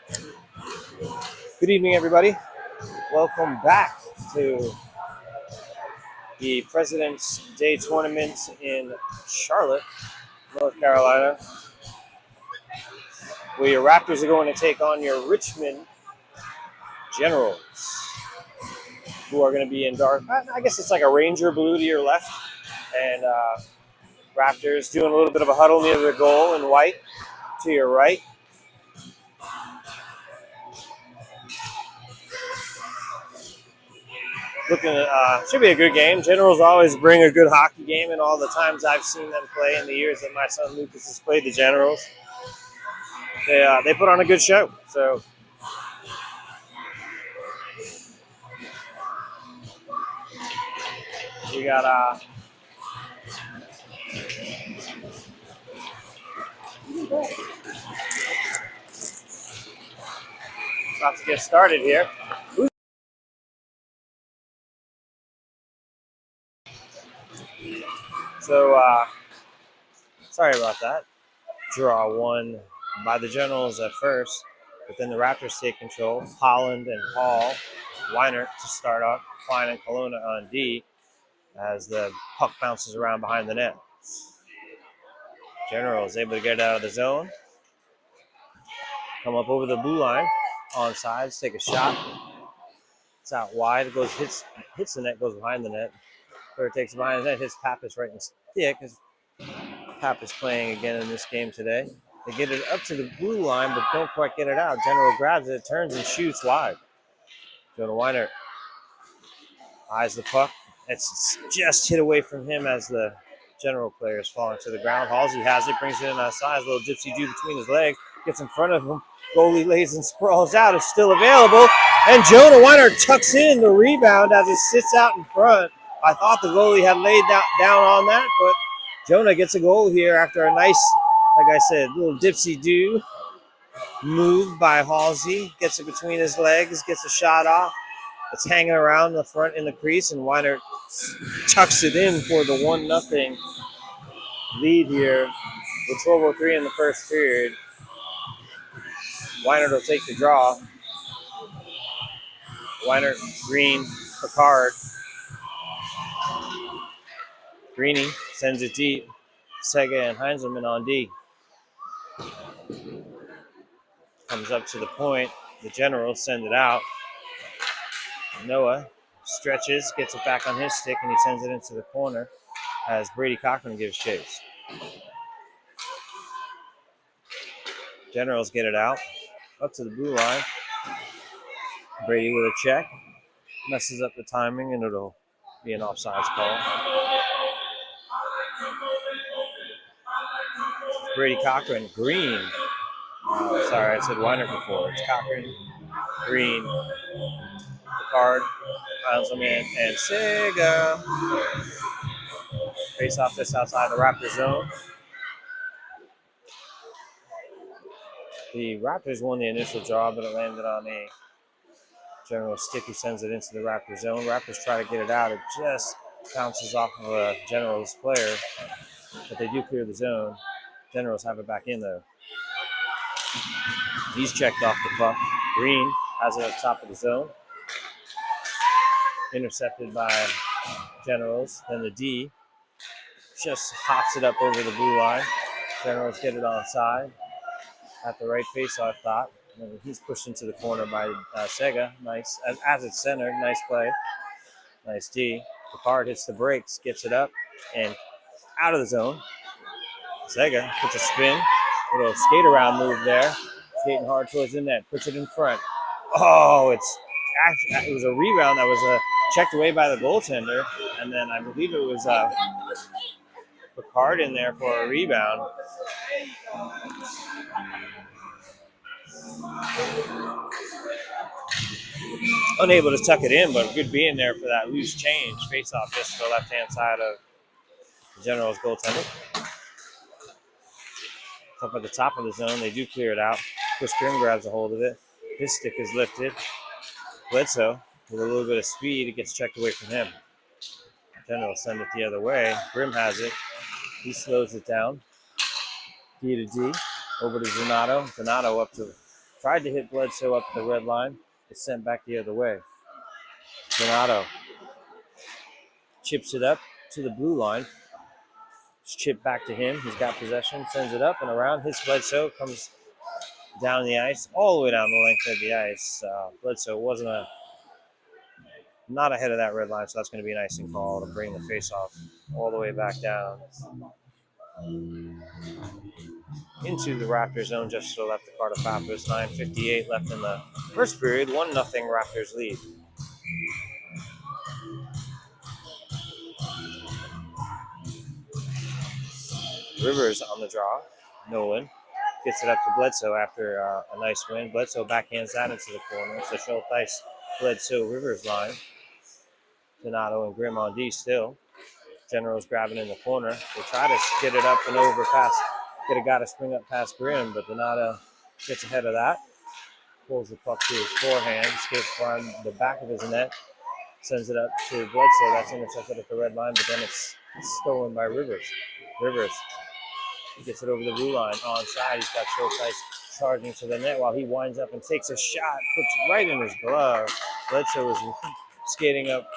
Good evening, everybody. Welcome back to the President's Day Tournament in Charlotte, North Carolina, where your Raptors are going to take on your Richmond Generals, who are going to be in dark. I guess it's like a Ranger blue to your left, and Raptors doing a little bit of a huddle near the goal in white to your right. Should be a good game. Generals always bring a good hockey game, and all the times I've seen them play in the years that my son Lucas has played the Generals, they put on a good show. So we got about to get started here. So sorry about that. Draw one by the Generals at first, but then the Raptors take control. Holland and Hall, Weiner to start off, Klein and Colonna on D as the puck bounces around behind the net. Generals able to get it out of the zone. Come up over the blue line, on sides, take a shot. It's out wide, it goes hits the net, goes behind the net. Where it takes behind the net, hits Pappas right in the stick. Pappas playing again in this game today. They get it up to the blue line, but don't quite get it out. General grabs it, turns and shoots wide. Jonah Weiner eyes the puck. It's just hit away from him as the General players fall into the ground. Halsey has it, brings it in outside. A little gypsy-do between his legs. Gets in front of him. Goalie lays and sprawls out. It's still available. And Jonah Weiner tucks in the rebound as it sits out in front. I thought the goalie had laid down on that, but Jonah gets a goal here after a nice, like I said, little dipsy-do move by Halsey. Gets it between his legs, gets a shot off. It's hanging around the front in the crease, and Weiner tucks it in for the 1-0 lead here with 12:03 in the first period. Weiner will take the draw. Weiner, Green, Picard. Greeny sends it deep. Sega and Heinzelman on D. Comes up to the point. The Generals send it out. Noah stretches, gets it back on his stick, and he sends it into the corner as Brady Cochran gives chase. Generals get it out. Up to the blue line. Brady with a check. Messes up the timing, and it'll be an offsides call. Brady Cochran, Green. Sorry, I said Weiner before. It's Cochran, Green, Picard, Heinzelman, and Sega. Face off this outside the Raptors zone. The Raptors won the initial draw, but it landed on a General stick who sends it into the Raptors zone. Raptors try to get it out. It just bounces off of a Generals player, but they do clear the zone. Generals have it back in, though. He's checked off the puck. Green has it at the top of the zone. Intercepted by Generals. Then the D just hops it up over the blue line. Generals get it onside at the right faceoff dot. And he's pushed into the corner by Sega. Nice. As it's centered, nice play. Nice D. Picard hits the brakes, gets it up, and out of the zone. Sega puts a spin. Little skate around move there. Skating hard towards the net. Puts it in front. Oh, it was a rebound that was checked away by the goaltender. And then I believe it was Picard in there for a rebound. Unable to tuck it in, but good being there for that loose change. Face off just to the left-hand side of the Generals goaltender. Up at the top of the zone, they do clear it out. Chris Grimm grabs a hold of it. His stick is lifted. Bledsoe, with a little bit of speed, it gets checked away from him. Generals send it the other way. Grimm has it. He slows it down. D to D. Over to Donato. Donato up to Tried to hit Bledsoe up the red line. It's sent back the other way. Donato chips it up to the blue line. It's chipped back to him. He's got possession, sends it up and around. Hits Bledsoe, comes down the ice, all the way down the length of the ice. Bledsoe wasn't not ahead of that red line, so that's going to be an icing call to bring the face-off all the way back down into the Raptors zone, just to the left of Carter Pappas. 9:58 left in the first period. 1-0 Raptors lead. Rivers on the draw. Nolan gets it up to Bledsoe after a nice win. Bledsoe backhands that into the corner. So Schulteis, Bledsoe, Rivers line. Donato and Grimm on D still. General's grabbing in the corner. They try to get it up and over past, get a guy to spring up past Grimm, but Donato gets ahead of that. Pulls the puck to his forehand, skates behind the back of his net, sends it up to Bledsoe. That's intercepted at the red line, but then it's stolen by Rivers. Rivers gets it over the blue line, onside. He's got Schulteis charging to the net while he winds up and takes a shot, puts it right in his glove. Bledsoe is skating up,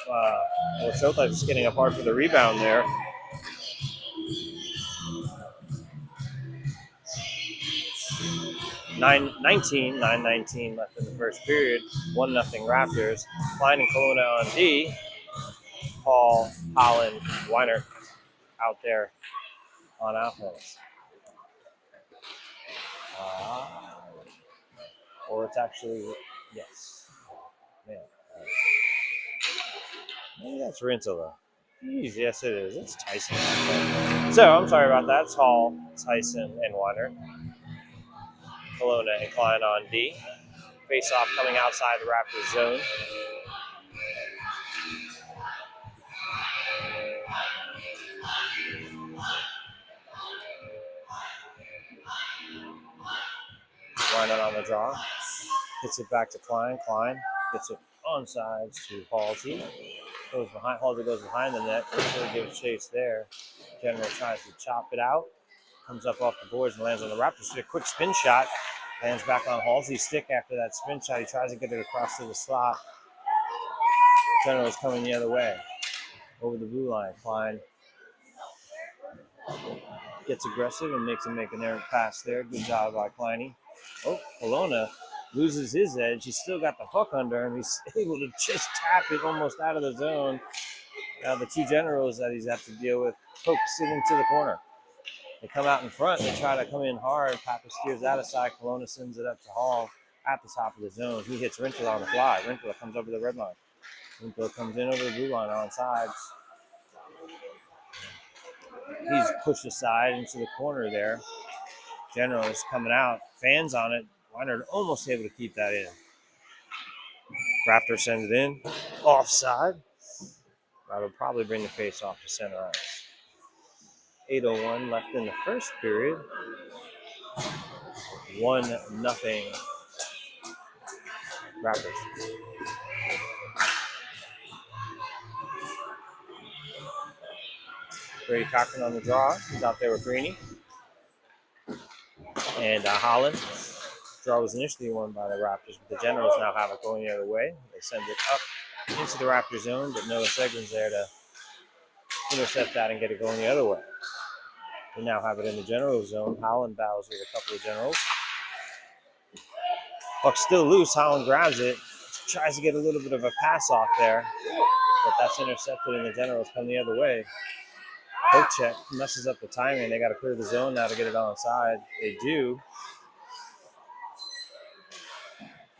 Schulteis is skating up hard for the rebound there. 9:19 left in the first period. 1-0 Raptors. Klein and Kelowna on D. Paul, Holland, Weiner out there on offense. Or it's actually, yes. Yeah. Maybe that's Rintala. Jeez, yes, it is. It's Tyson. So, I'm sorry about that. It's Hall, Tyson, and Weiner. Kelowna and Klein on D. Face-off coming outside the Raptors zone. Weiner on the draw. Hits it back to Klein. Klein gets it onside to Halsey. Goes behind. Halsey goes behind the net. Really gives chase there. General tries to chop it out. Comes up off the boards and lands on the Raptors. A quick spin shot. Lands back on Halsey's stick after that spin shot. He tries to get it across to the slot. General is coming the other way. Over the blue line. Klein gets aggressive and makes him make an errant pass there. Good job by Kleiny. Oh, Kelowna loses his edge. He's still got the puck under him. He's able to just tap it almost out of the zone. Now the two Generals that he's have to deal with focus it into the corner. They come out in front. They try to come in hard. Pappas steers out of side. Kelowna sends it up to Hall at the top of the zone. He hits Rintala on the fly. Rintala comes over the red line. Rintala comes in over the blue line on sides. He's pushed aside into the corner there. General is coming out. Fans on it. Weiner almost able to keep that in. Raptor sends it in. Offside. That'll probably bring the face off to center ice. 8:01 left in the first period. 1-0 Raptors. Brady Cochran on the draw. He's out there with Greeny. And Holland. Draw was initially won by the Raptors, but the Generals now have it going the other way. They send it up into the Raptor zone, but Noah Seglin's there to intercept that and get it going the other way. They now have it in the General zone. Holland battles with a couple of Generals. Puck's still loose. Holland grabs it. Tries to get a little bit of a pass off there, but that's intercepted and the Generals come the other way. Poke check messes up the timing. They got to clear the zone now to get it onside. They do.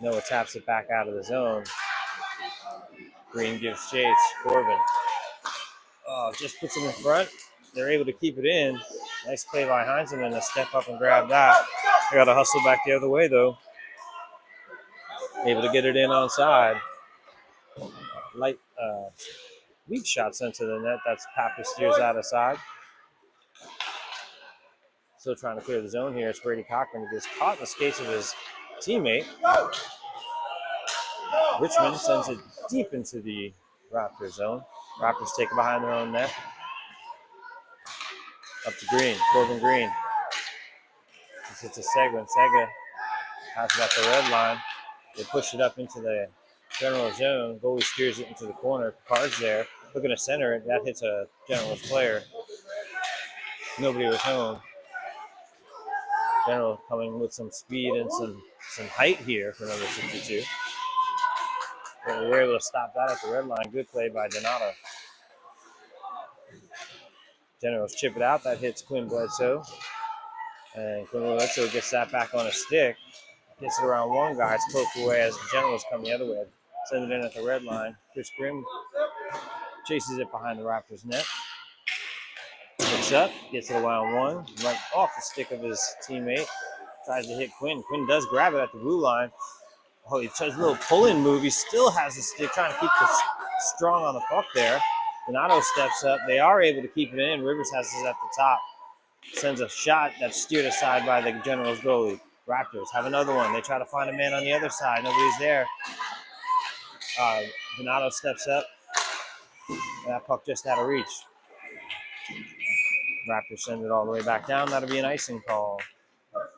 Noah taps it back out of the zone. Green gives chase. Corbin. Oh, just puts him in front. They're able to keep it in. Nice play by Heinzelman to step up and grab that. They got to hustle back the other way, though. Able to get it in onside. Light weak shot sent to the net. That's Pappas steers out of side. Still trying to clear the zone here. It's Brady Cochran who gets caught in the skates of his teammate. Richmond sends it deep into the Raptors zone. Raptors take it behind their own net. Up to Green. Corbin Green. It's a Seguin. Sega Has it at the red line. They push it up into the General zone. Goalie steers it into the corner. Picard's there. Looking to center it. That hits a General's player. Nobody was home. General coming with some speed and some height here for number 62. But we were able to stop that at the red line. Good play by Donato. Generals chip it out. That hits Quinn Bledsoe. And Quinn Bledsoe gets that back on a stick. Gets it around one guy. It's poked away as the Generals come the other way. Send it in at the red line. Chris Grimm chases it behind the Raptors net. Picks up. Gets it around one. Right off the stick of his teammate. Tries to hit Quinn. Quinn does grab it at the blue line. Oh, he does a little pull-in move. He still has the stick, trying to keep the strong on the puck there. Donato steps up. They are able to keep it in. Rivers has it at the top. Sends a shot that's steered aside by the Generals goalie. Raptors have another one. They try to find a man on the other side. Nobody's there. Donato steps up. That puck just out of reach. Raptors send it all the way back down. That'll be an icing call.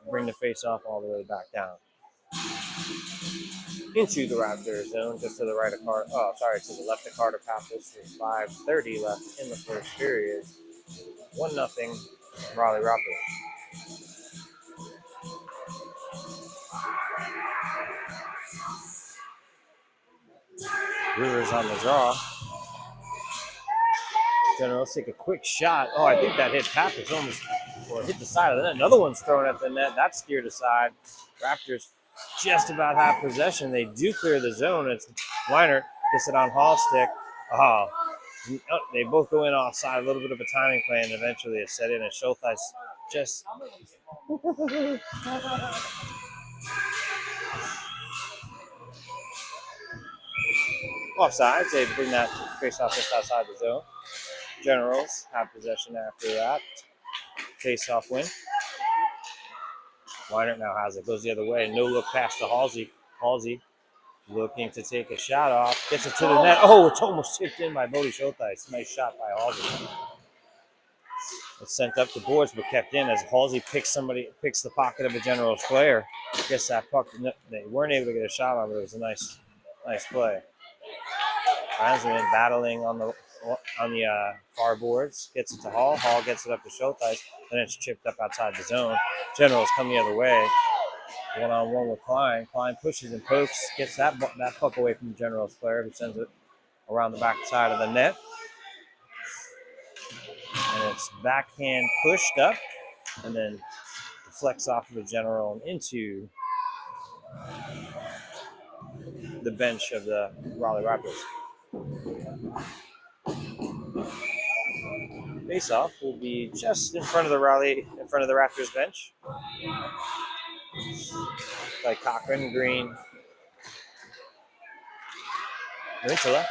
Bring the face-off all the way back down. Into the Raptors zone, just to the right of Carter. Oh, sorry, to the left of Carter Pappas. With 5:30 left in the first period. 1-0 Raleigh Raptors. Rivers on the draw. Generals take a quick shot. Oh, I think that hit Pappas almost, or hit the side of the net. Another one's thrown at the net. That's steered aside. Raptors just about have possession. They do clear the zone. It's Weinert gets it on Hall's stick. Oh, they both go in offside. A little bit of a timing play, and eventually it's set in. And Schultheis just offsides. They bring that face off just outside the zone. Generals have possession after that. Face-off win. Weinert now has it. Goes the other way. No look pass to Halsey. Halsey looking to take a shot off. Gets it to the net. Oh, it's almost tipped in by Bodie Schultheis. Nice shot by Halsey. It's sent up the boards but kept in as Halsey picks the pocket of a Generals player. Gets that puck. They weren't able to get a shot on, but it was a nice play. Hansman battling on the far boards. Gets it to Hall. Hall gets it up to Schultheis. Then it's chipped up outside the zone. Generals come the other way. One-on-one with Klein. Klein pushes and pokes. Gets that puck away from the Generals player, who sends it around the back side of the net. And it's backhand pushed up. And then deflects off of the General and into the bench of the Raleigh Raptors. Face-off will be just in front of the Raptors bench. Like Cochran, Green, Rintala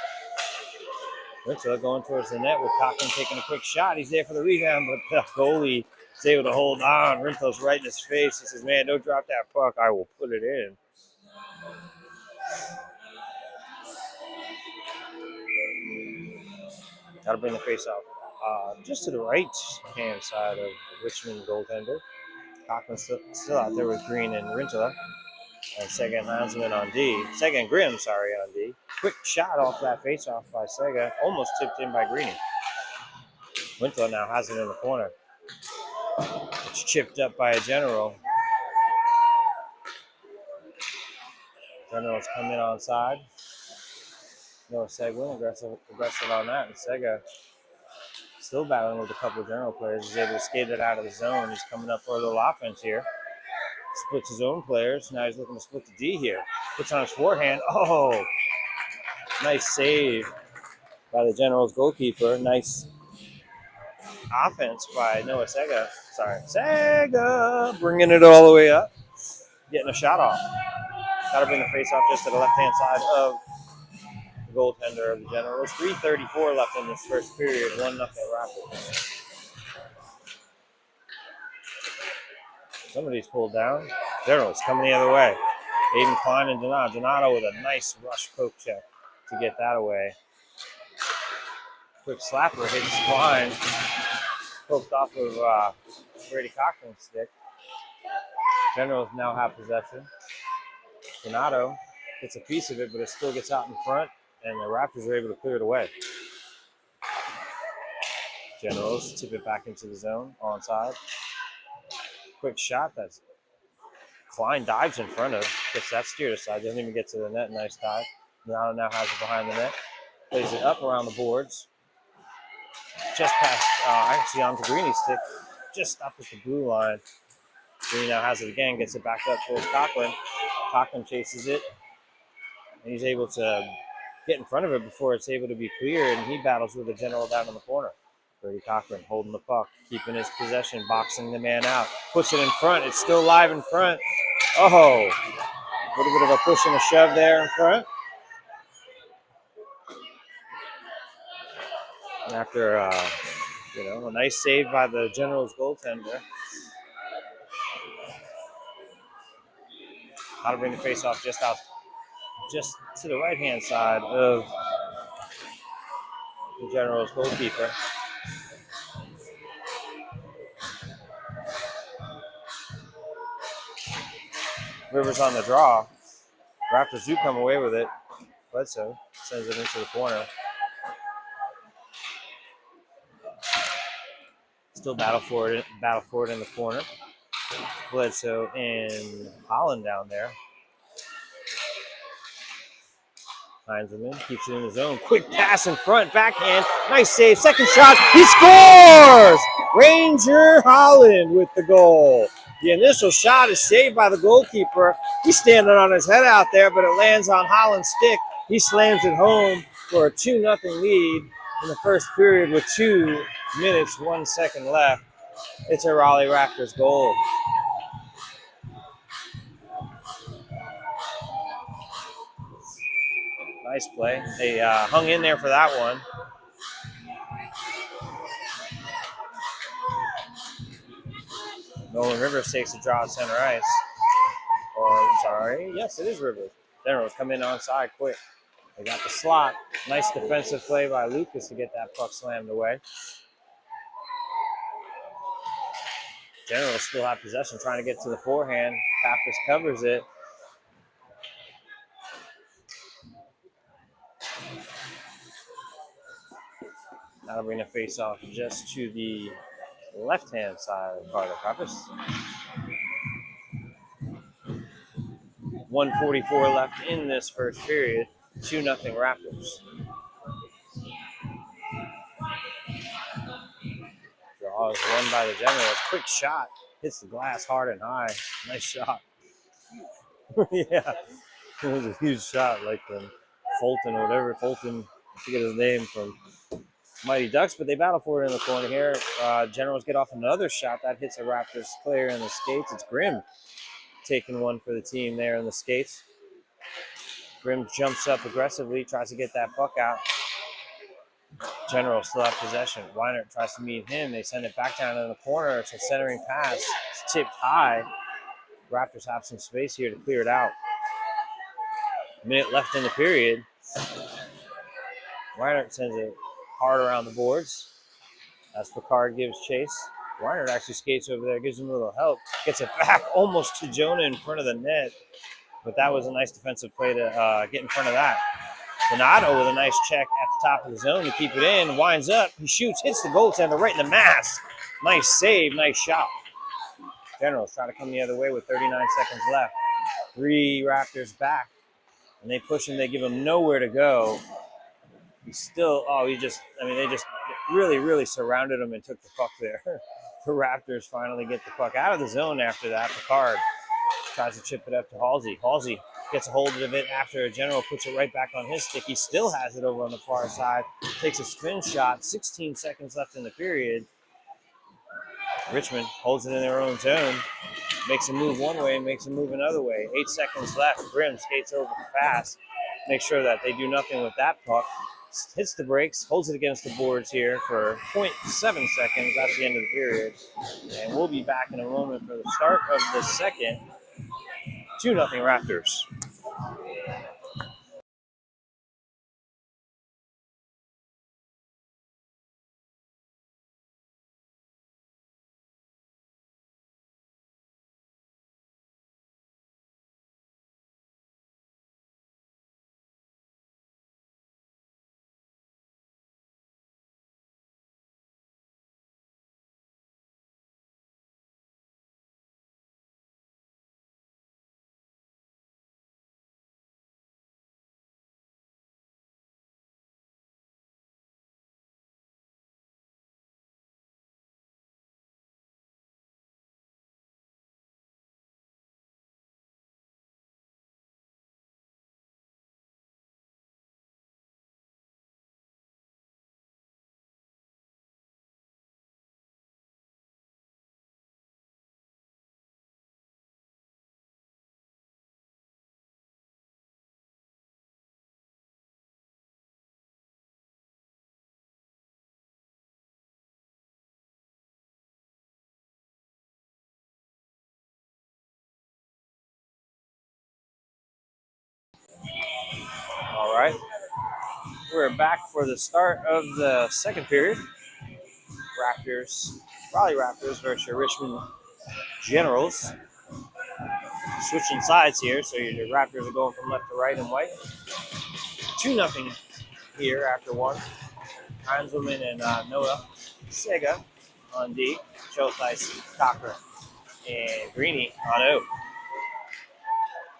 going towards the net with Cochran taking a quick shot. He's there for the rebound, but the goalie is able to hold on. Rintala's right in his face. He says, "Man, don't drop that puck. I will put it in." Got to bring the face-off just to the right-hand side of Richmond goaltender. Cochran still out there with Green and Rintala. And Sega Hansman on D. Sega and Grimm, on D. Quick shot off that face-off by Sega. Almost tipped in by Greeny. Rintala now has it in the corner. It's chipped up by a General. Generals come in onside. Noah Seguin aggressive on that. And Sega still battling with a couple of General players. He's able to skate it out of the zone. He's coming up for a little offense here. Splits his own players. Now he's looking to split the D here. Puts on his forehand. Oh, nice save by the Generals goalkeeper. Nice offense by Noah Sega. Sega bringing it all the way up. Getting a shot off. Got to bring the face off just to the left-hand side of the goaltender of the Generals. 3:34 left in this first period. 1-0 Raptors. Somebody's pulled down. Generals coming the other way. Aiden Klein and Donato. Donato with a nice rush poke check to get that away. Quick slapper hits Klein. Poked off of Brady Cochran's stick. Generals now have possession. Donato gets a piece of it, but it still gets out in front, and the Raptors are able to clear it away. Generals tip it back into the zone, onside. Quick shot. That's Klein dives in front of, gets that steered aside, doesn't even get to the net. Nice dive. Donato now has it behind the net. Plays it up around the boards. Just past, actually onto Greeny's stick. Just stopped at the blue line. Greeny now has it again, gets it back up towards Cochran. Cochran chases it, and he's able to get in front of it before it's able to be cleared, and he battles with the General down in the corner. Brady Cochran holding the puck, keeping his possession, boxing the man out. Puts it in front. It's still live in front. Oh, a little bit of a push and a shove there in front. And after, a nice save by the General's goaltender. How to bring the face-off just to the right-hand side of the General's goalkeeper. Rivers on the draw. Raptors do come away with it. Bledsoe sends it into the corner. Still battle for it in the corner. Bledsoe and Holland down there. Heinzelman keeps it in the zone. Quick pass in front, backhand. Nice save. Second shot. He scores! Ranger Holland with the goal. The initial shot is saved by the goalkeeper. He's standing on his head out there, but it lands on Holland's stick. He slams it home for a 2-0 lead in the first period with 2 minutes, 1 second left. It's a Raleigh Raptors goal. Nice play. They hung in there for that one. Nolan Rivers takes a draw at center ice. Yes, it is Rivers. Generals come in onside quick. They got the slot. Nice defensive play by Lucas to get that puck slammed away. Generals still have possession, trying to get to the forehand. Pappas covers it. That'll bring a face-off just to the left-hand side of Carter Pappas. 1:44 left in this first period. 2-0 Raptors. Draw is won by the Generals. Quick shot. Hits the glass hard and high. Nice shot. Yeah. It was a huge shot, like from Fulton or whatever. Fulton, I forget his name, from Mighty Ducks, but they battle for it in the corner here. Generals get off another shot. That hits a Raptors player in the skates. It's Grimm taking one for the team there in the skates. Grimm jumps up aggressively, tries to get that puck out. Generals still have possession. Weinert tries to meet him. They send it back down in the corner. It's a centering pass. It's tipped high. Raptors have some space here to clear it out. A minute left in the period. Weinert sends it hard around the boards as Picard gives chase. Weinert actually skates over there, gives him a little help. Gets it back almost to Jonah in front of the net. But that was a nice defensive play to get in front of that. Donato with a nice check at the top of the zone to keep it in. Winds up. He shoots, hits the goaltender right in the mask. Nice save, nice shot. Generals try to come the other way with 39 seconds left. 3 Raptors back. And they push him. They give him nowhere to go. He's still, they just really, really surrounded him and took the puck there. The Raptors finally get the puck out of the zone after that. Picard tries to chip it up to Halsey. Halsey gets a hold of it after a General puts it right back on his stick. He still has it over on the far side. Takes a spin shot. 16 seconds left in the period. Richmond holds it in their own zone. Makes a move one way, makes a move another way. 8 seconds left. Grimm skates over fast. Make sure that they do nothing with that puck. Hits the brakes, holds it against the boards here for 0.7 seconds. That's the end of the period. And we'll be back in a moment for the start of the second. 2-0 Raptors. We're back for the start of the second period. Raleigh Raptors versus Richmond Generals. Switching sides here, so your Raptors are going from left to right in white. 2-0 here after one. Heinzelman and Noah Sega on D. Chothice, Cochran, and Greeny on O.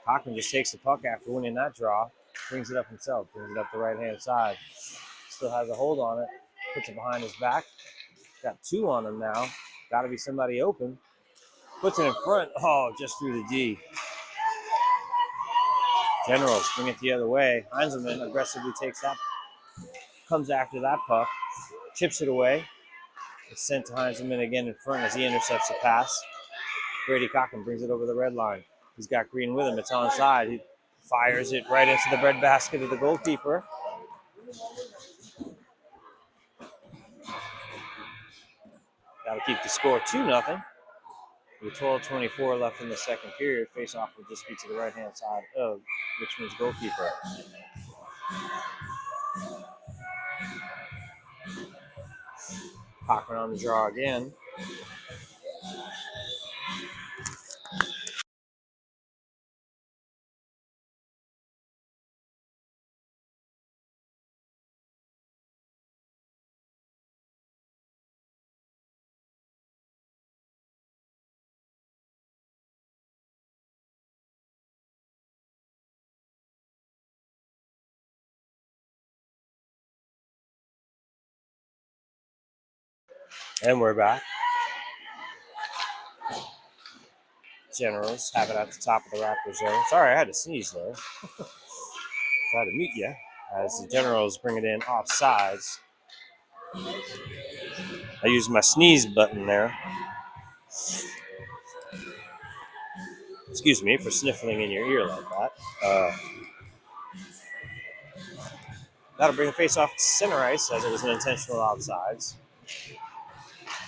Cochran just takes the puck after winning that draw, brings it up himself, brings it up the right-hand side. Still has a hold on it, puts it behind his back. Got two on him now. Got to be somebody open. Puts it in front. Oh, just through the D. Generals bring it the other way. Heinzelman aggressively takes that, comes after that puck, chips it away. It's sent to Heinzelman again in front as he intercepts the pass. Brady Cochran brings it over the red line. He's got Green with him. It's onside. He fires it right into the breadbasket of the goalkeeper. Got to keep the score 2-0. With 12:24 left in the second period, face-off will just be to the right-hand side of Richmond's goalkeeper. Cochran on the draw again. And we're back. Generals have it at the top of the Raptors zone. Sorry, I had to sneeze there. Try to mute you as the Generals bring it in off sides. I used my sneeze button there. Excuse me for sniffling in your ear like that. That'll bring the face off to center ice as it was an intentional offsides.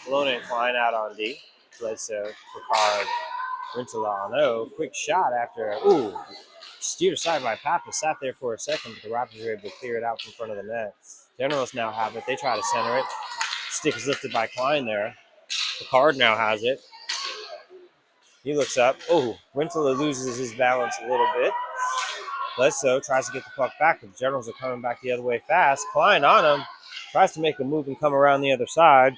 Malone and Klein out on D. Bledsoe, Picard, Rintala on O. Quick shot after, steered aside by Pappas. Sat there for a second, but the Raptors were able to clear it out from front of the net. Generals now have it. They try to center it. Stick is lifted by Klein there. Picard now has it. He looks up. Rintala loses his balance a little bit. Bledsoe tries to get the puck back, but the Generals are coming back the other way fast. Klein on him. Tries to make a move and come around the other side.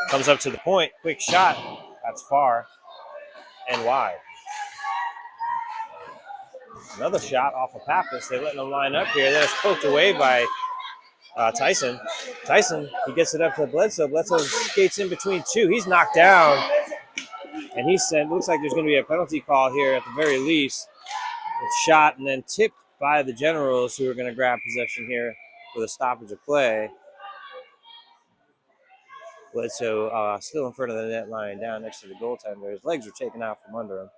Comes up to the point. Quick shot. That's far and wide. Another shot off of Pappas. They're letting him line up here. Then it's poked away by Tyson. Tyson, he gets it up to Bledsoe. Bledsoe skates in between two. He's knocked down. And he said, looks like there's going to be a penalty call here at the very least. It's shot and then tipped by the Generals, who are going to grab possession here for the stoppage of play. Bledsoe still in front of the net line, down next to the goaltender. His legs are taken out from under him.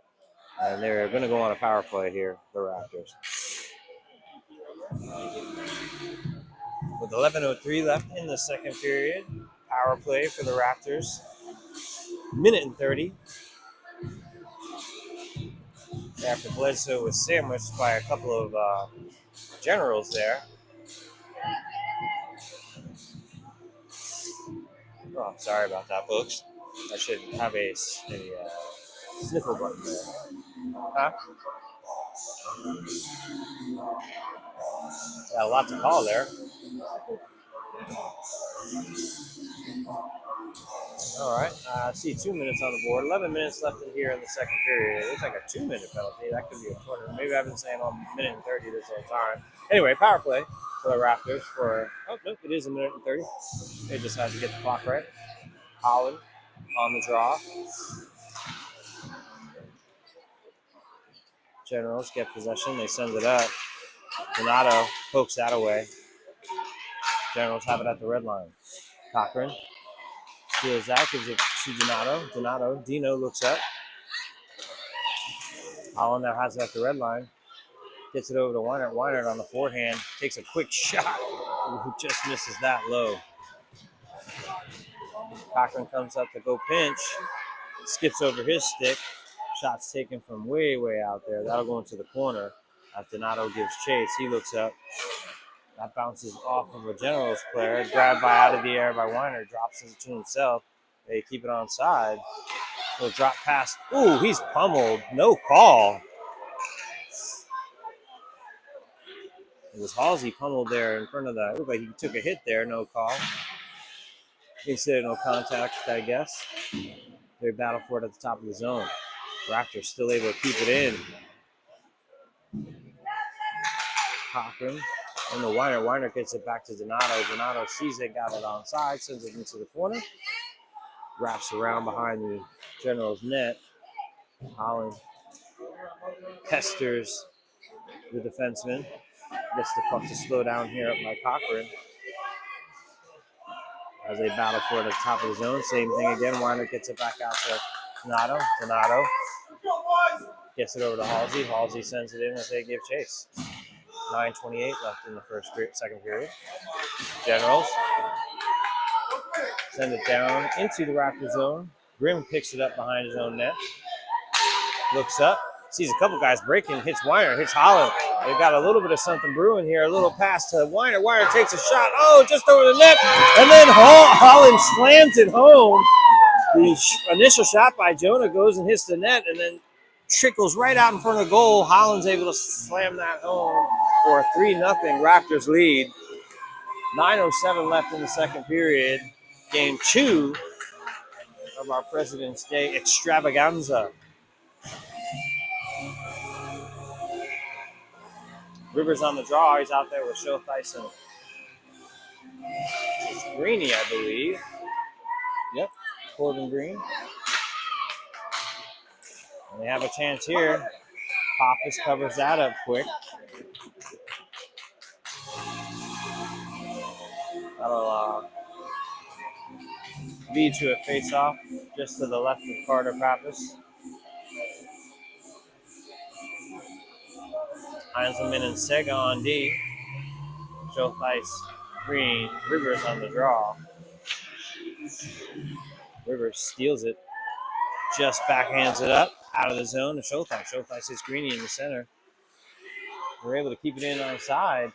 And they're going to go on a power play here, the Raptors. With 11:03 left in the second period, power play for the Raptors. Minute and 30. After Bledsoe was sandwiched by a couple of Generals there. Oh, sorry about that, folks. I should have a sniffle button there. Huh? Got a lot to call there. All right. I see 2 minutes on the board. 11 minutes left in here in the second period. It looks like a 2-minute penalty. That could be a 20. Maybe I've been saying 1 minute and 30 this whole time. Anyway, power play for the Raptors for, nope, it is 1 minute and 30. They just had to get the clock right. Holland on the draw. Generals get possession. They send it up. Donato pokes that away. Generals have it at the red line. Cochran steals that, gives it to Donato. Dino looks up. Holland now has it at the red line. Gets it over to Weinert. Weinert on the forehand. Takes a quick shot. Who just misses that low. Cochran comes up to go pinch. Skips over his stick. Shots taken from way, way out there. That'll go into the corner Donato gives chase. He looks up. That bounces off of a Generals player. Grabbed by out of the air by Weiner. Drops it to himself. They keep it on side. Little drop pass. Ooh, he's pummeled. No call. It was Halsey pummeled there in front of that. Looked like he took a hit there. No call. He said no contact, I guess. They battle for it at the top of the zone. Raptors still able to keep it in. Cochran and the Weiner. Weiner gets it back to Donato. Donato sees it, got it onside, sends it into the corner. Wraps around behind the Generals net. Holland pesters the defenseman. Gets the puck to slow down here up by Cochran. As they battle for it at the top of the zone. Same thing again. Weiner gets it back out to Donato. Donato gets it over to Halsey. Halsey sends it in as they give chase. 9:28 left in the second period. Generals send it down into the Raptor zone. Grimm picks it up behind his own net. Looks up, sees a couple guys breaking, hits Weiner, hits Holland. They got a little bit of something brewing here. A little pass to Weiner. Weiner takes a shot. Oh, just over the net. And then Holland slams it home. The initial shot by Jonah goes and hits the net and then trickles right out in front of the goal. Holland's able to slam that home for a 3-0 Raptors lead. 9:07 left in the second period. Game 2 of our President's Day extravaganza. Rivers on the draw. He's out there with Show Tyson. It's Greeny, I believe. Yep, Corbin Green. And they have a chance here. Pappas covers that up quick. That'll lead to a face-off just to the left of Carter Pappas. Heinzelman and Sega on D. Joe Theis, Green, Rivers on the draw. Rivers steals it. Just backhands it up out of the zone to Showtime. Showtime hits Greeny in the center. We're able to keep it in on side.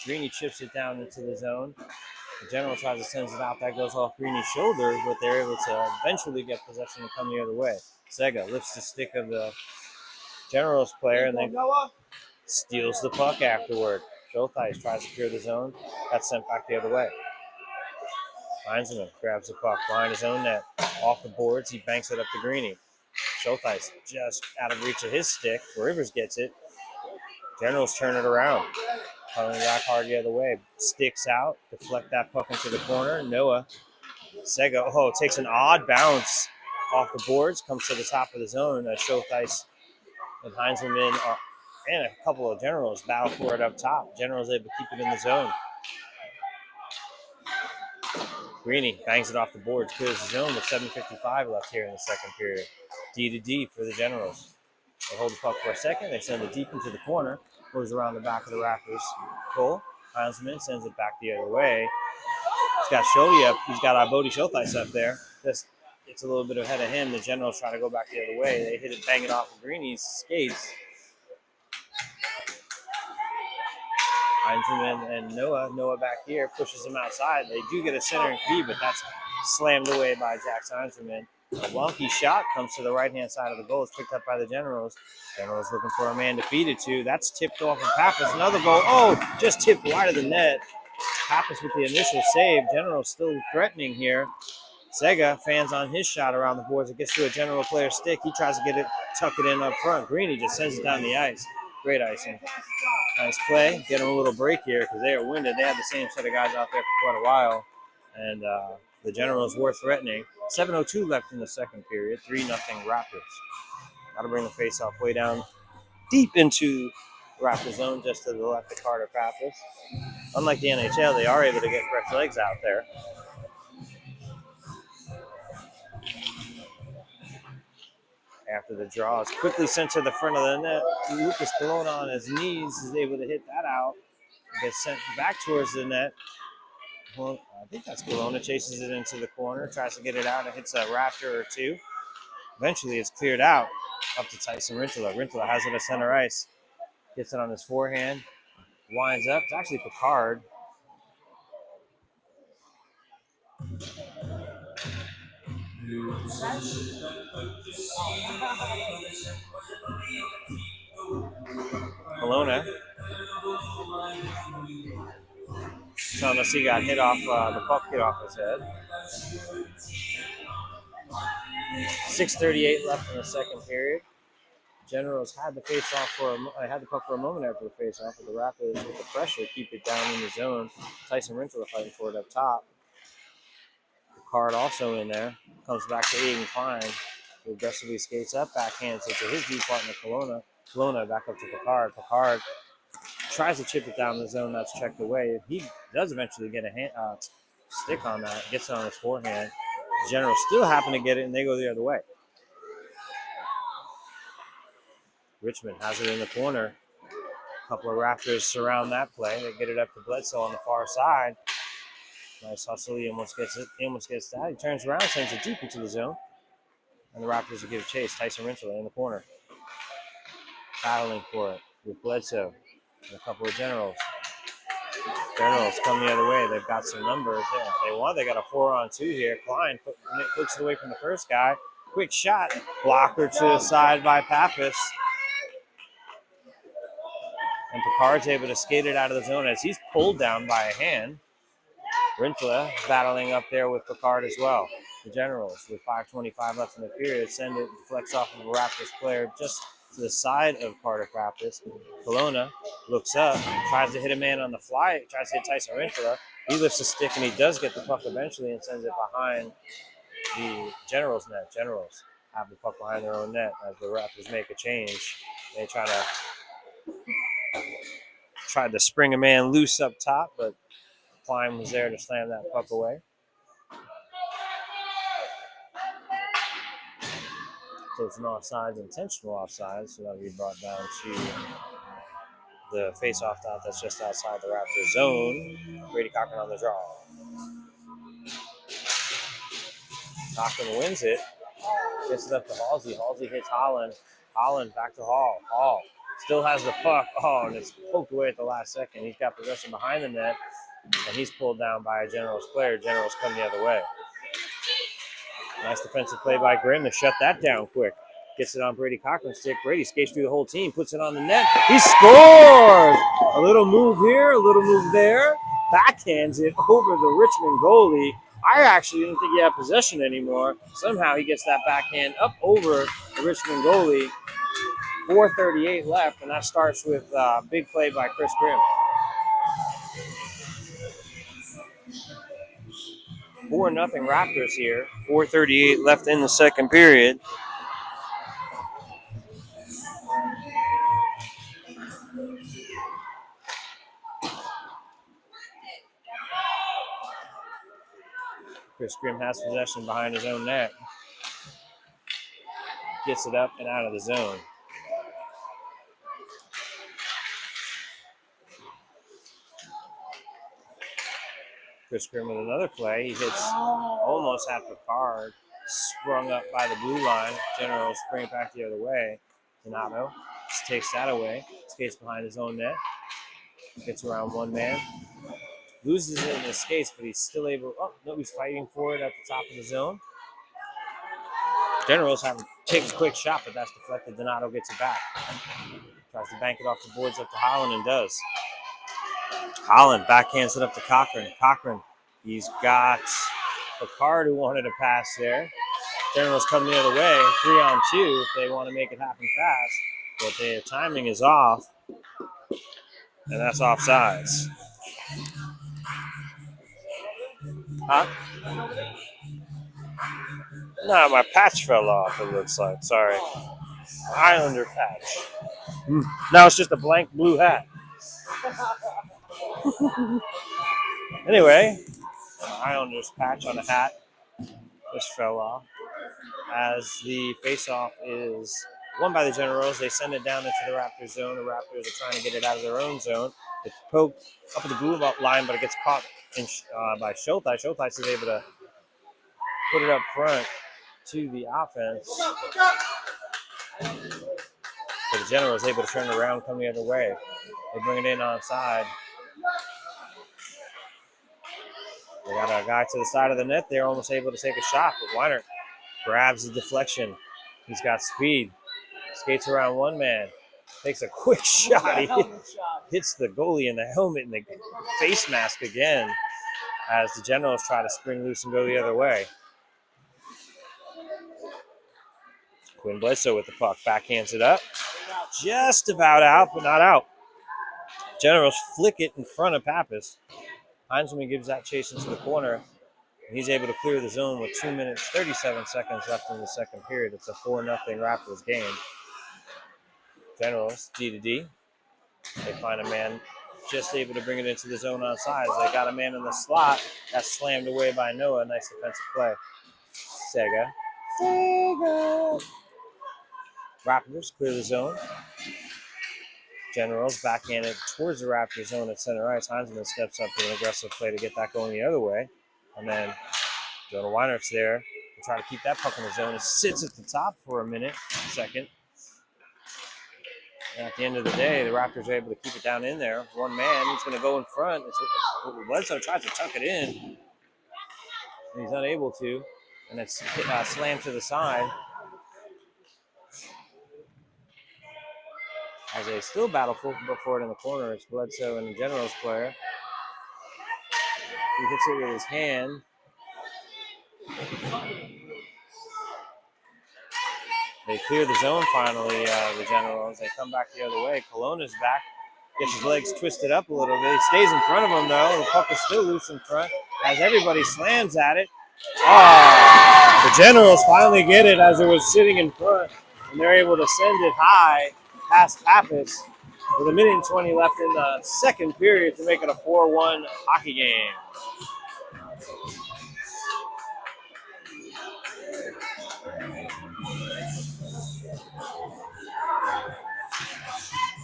Greeny chips it down into the zone. The General tries to send it out. That goes off Greeny's shoulder, but they're able to eventually get possession and come the other way. Sega lifts the stick of the Generals player and then steals the puck afterward. Showtime tries to clear the zone. That's sent back the other way. Heinzelman grabs the puck behind his own net. Off the boards, he banks it up to Greeny. Showtime just out of reach of his stick. Rivers gets it. Generals turn it around. Coming back hard the other way. Sticks out. Deflect that puck into the corner. Noah. Sega, takes an odd bounce off the boards. Comes to the top of the zone. Showtime and Heinzelman and a couple of Generals battle for it up top. Generals able to keep it in the zone. Greeny bangs it off the boards, clears the zone with 7:55 left here in the second period. D to D for the Generals. They hold the puck for a second. They send it deep into the corner. Goes around the back of the Raptors goal. Heinzelman sends it back the other way. He's got Shoddy up. He's got Bodie Showtime up there. Just gets a little bit ahead of him. The Generals try to go back the other way. They hit it, bang it off of Greeny's skates. Heinzelman and Noah back here pushes him outside. They do get a centering feed, but that's slammed away by Jack Heinzelman. A wonky shot comes to the right-hand side of the goal. It's picked up by the Generals. Generals looking for a man to feed it to. That's tipped off of Pappas. Another goal. Just tipped wide of the net. Pappas with the initial save. Generals still threatening here. Sega fans on his shot around the boards. It gets to a General player stick. He tries to get it, tuck it in up front. Greeny just sends it down the ice. Great icing. Nice play. Get them a little break here because they are winded. They had the same set of guys out there for quite a while. And the Generals were threatening. 7:02 left in the second period. 3-0 Raptors. Got to bring the faceoff way down deep into the Raptor zone just to the left of Carter Pappas. Unlike the NHL, they are able to get fresh legs out there. After the draw is quickly sent to the front of the net. Lucas Colonna on his knees is able to hit that out. It gets sent back towards the net. Well, I think that's Colonna. Chases it into the corner, tries to get it out. It hits a Raptor or two. Eventually, it's cleared out up to Tyson Rintala. Rintala has it at center ice. Gets it on his forehand. Winds up. It's actually Picard. Kelowna. Telling us he got hit off, the puck hit off his head. 6:38 left in the second period. Generals had the puck for a moment after the face-off, but the Rapids with the pressure keep it down in the zone. Tyson Rentala fighting for it up top. Picard also in there. Comes back to Aiden Klein, who aggressively skates up, backhands it to his D partner Kelowna. Kelowna back up to Picard. Picard tries to chip it down the zone. That's checked away. He does eventually get a stick on that. Gets it on his forehand. Generals still happen to get it, and they go the other way. Richmond has it in the corner. A couple of Raptors surround that play. They get it up to Bledsoe on the far side. Nice hustle. He almost gets it. He almost gets that. He turns around, sends it deep into the zone. And the Raptors will give chase. Tyson Rentala in the corner. Battling for it with Bledsoe and a couple of Generals. Generals come the other way. They've got some numbers there. If they want, they got a 4-on-2 here. Klein puts it away from the first guy. Quick shot. Blocker to the side by Pappas. And Picard's able to skate it out of the zone as he's pulled down by a hand. Rentala battling up there with Picard as well. The Generals, with 5:25 left in the period, send it, flex off of a Raptors player just to the side of Carter Pappas. Kelowna looks up, tries to hit a man on the fly, tries to hit Tyson Rentala. He lifts a stick and he does get the puck eventually and sends it behind the Generals net. Generals have the puck behind their own net as the Raptors make a change. They tried to spring a man loose up top, but Klein was there to slam that puck away. So it's an offsides, intentional offsides, so that'll be brought down to the face-off dot that's just outside the Raptors zone. Brady Cochran on the draw. Cochran wins it. Gets it up to Halsey. Halsey hits Holland. Holland back to Hall. Hall still has the puck. Oh, and it's poked away at the last second. He's got possession behind the net, and he's pulled down by a Generals player. Generals come the other way. Nice defensive play by Grimm to shut that down quick. Gets it on Brady Cochran's stick. Brady skates through the whole team, puts it on the net. He scores! A little move here, a little move there. Backhands it over the Richmond goalie. I actually didn't think he had possession anymore. Somehow he gets that backhand up over the Richmond goalie. 4:38 left, and that starts with a big play by Chris Grimm. 4-0 Raptors here. 4:38 left in the second period. Chris Grimm has possession behind his own net. Gets it up and out of the zone. Chris Grimm with another play. He hits almost at Picard. Sprung up by the blue line. Generals bring it back the other way. Donato just takes that away. Skates behind his own net. Gets around one man. Loses it in his skates, but he's still able. Oh, no, he's fighting for it at the top of the zone. Generals takes a quick shot, but that's deflected. Donato gets it back. Tries to bank it off the boards up to Holland and does. Holland backhands it up to Cochran. Cochran, he's got Picard who wanted a pass there. Generals come the other way, 3-on-2 if they want to make it happen fast. But their timing is off, and that's offsides. Huh? No, my patch fell off, it looks like. Sorry. Islander patch. Now it's just a blank blue hat. Anyway, Islanders patch on a hat just fell off. As the face-off is won by the Generals, they send it down into the Raptors zone. The Raptors are trying to get it out of their own zone. It's poked up at the blue line, but it gets caught by Schulteis. Schulteis is able to put it up front to the offense. For the the Generals able to turn it around, come the other way. They bring it in onside. They got a guy to the side of the net there, almost able to take a shot, but Weiner grabs the deflection. He's got speed. Skates around one man. Takes a quick shot. He hits the goalie in the helmet and the face mask again as the Generals try to spring loose and go the other way. Quinn Bledsoe with the puck. Backhands it up. Just about out, but not out. Generals flick it in front of Pappas. Heinzelman gives that chase into the corner. And he's able to clear the zone with 2 minutes, 37 seconds left in the second period. It's a 4-0 Raptors game. Generals, D to D. They find a man just able to bring it into the zone on sides. They got a man in the slot. That's slammed away by Noah. Nice defensive play. Sega. Raptors clear the zone. Generals backhanded towards the Raptors zone at center ice. Heinzelman steps up with an aggressive play to get that going the other way. And then Jonah Weinert's there to try to keep that puck in the zone. It sits at the top for a second. And at the end of the day, the Raptors are able to keep it down in there. One man, he's going to go in front. Bledsoe tries to tuck it in, and he's unable to. And it's slammed to the side. As they still battle for it in the corner, it's Bledsoe and the Generals player. He hits it with his hand. They clear the zone finally, the Generals. They come back the other way. Colonna's back. Gets his legs twisted up a little bit. He stays in front of him, though. The puck is still loose in front as everybody slams at it. Oh, the Generals finally get it as it was sitting in front, and they're able to send it high past Pappas with 1:20 left in the second period to make it a 4-1 hockey game.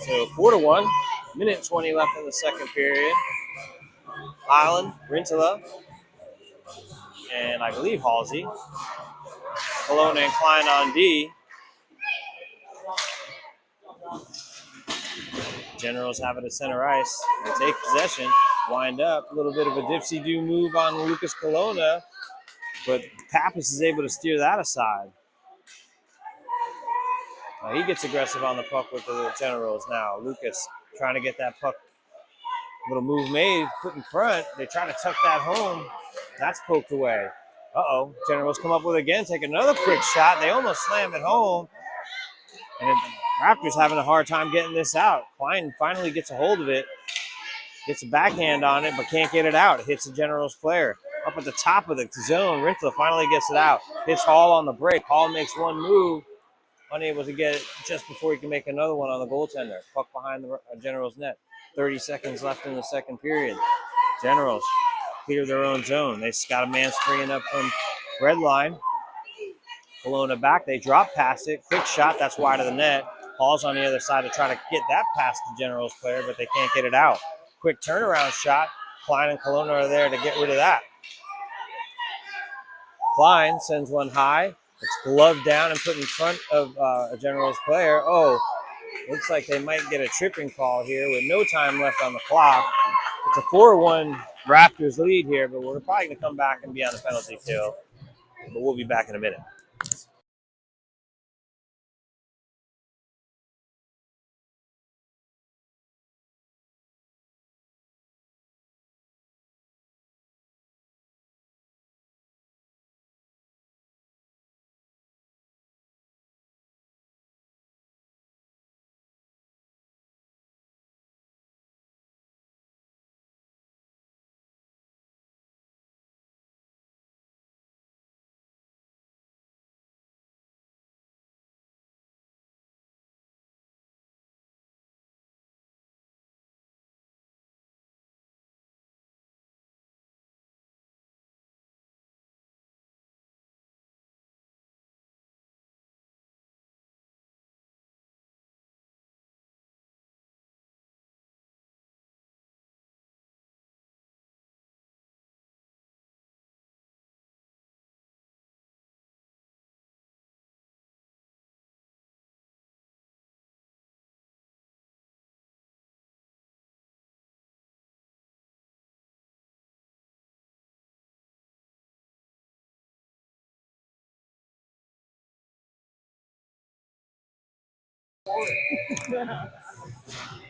So 4-1, 1:20 left in the second period. Island, Rintala, and I believe Halsey. Colonna and Klein on D. Generals have it at center ice. They take possession, wind up. A little bit of a dipsy-do move on Lucas Colonna, but Pappas is able to steer that aside. He gets aggressive on the puck with the Generals now. Lucas trying to get that puck. Little move made, put in front. They try to tuck that home. That's poked away. Uh-oh. Generals come up with it again, take another quick shot. They almost slam it home. And Raptors having a hard time getting this out. Klein finally gets a hold of it. Gets a backhand on it, but can't get it out. It hits the Generals player. Up at the top of the zone, Rintla finally gets it out. Hits Hall on the break. Hall makes one move. Unable to get it just before he can make another one on the goaltender. Puck behind the Generals net. 30 seconds left in the second period. Generals clear their own zone. They got a man springing up from red line. Colonna back. They drop past it. Quick shot. That's wide of the net. Hall's on the other side to try to get that past the Generals player, but they can't get it out. Quick turnaround shot. Klein and Colonna are there to get rid of that. Klein sends one high. It's gloved down and put in front of a Generals player. Oh, looks like they might get a tripping call here with no time left on the clock. It's a 4-1 Raptors lead here, but we're probably going to come back and be on the penalty kill. But we'll be back in a minute.